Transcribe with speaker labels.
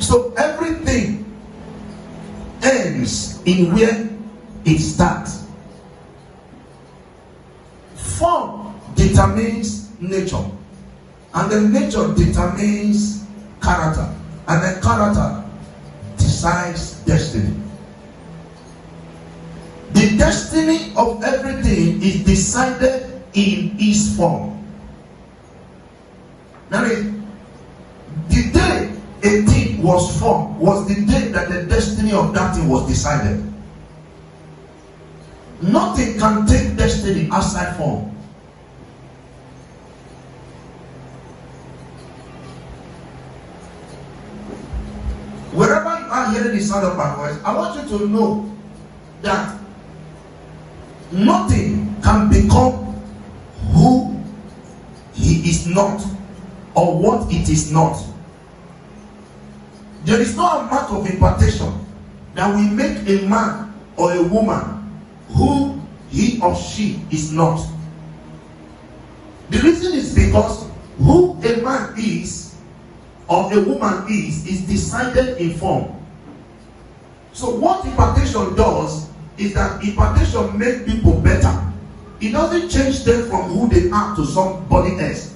Speaker 1: So everything ends in where it starts. Form determines nature, and the nature determines character, and the character decides destiny. The destiny of everything is decided in its form. Now, the day a thing was formed was the day that the destiny of that thing was decided. Nothing can take destiny outside form. Wherever you are hearing the sound of my voice, I want you to know that nothing can become who he is not or what it is not. There is no amount of impartation that will make a man or a woman who he or she is not. The reason is because who a man is or a woman is decided in form. So what impartation does is that impartation makes people better. It doesn't change them from who they are to somebody else.